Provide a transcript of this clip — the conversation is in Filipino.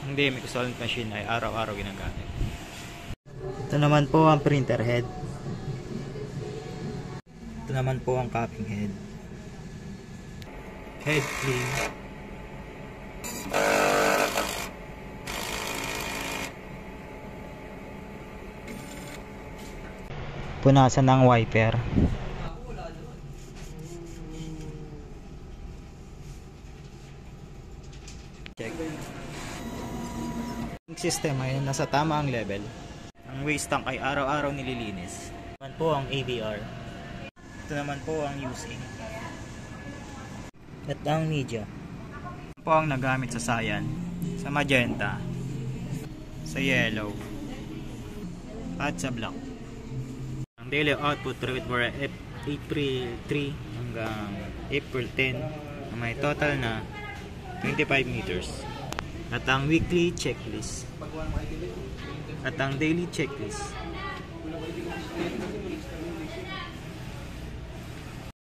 Ang DMX solvent machine ay araw-araw ginagamit. Ito naman po ang printer head. Ito naman po ang copying head. Head clean. Punasan ng wiper. Check. Ang system ay nasa tama ang level. Ang waste tank ay araw-araw nililinis. Ito naman po ang ABR. Ito naman po ang using. At ang media. Ito po ang nagamit sa cyan, sa magenta, sa yellow, at sa black. Ang daily output for April 3 hanggang April 10 na may total na 25 meters. At ang weekly checklist. At ang daily checklist.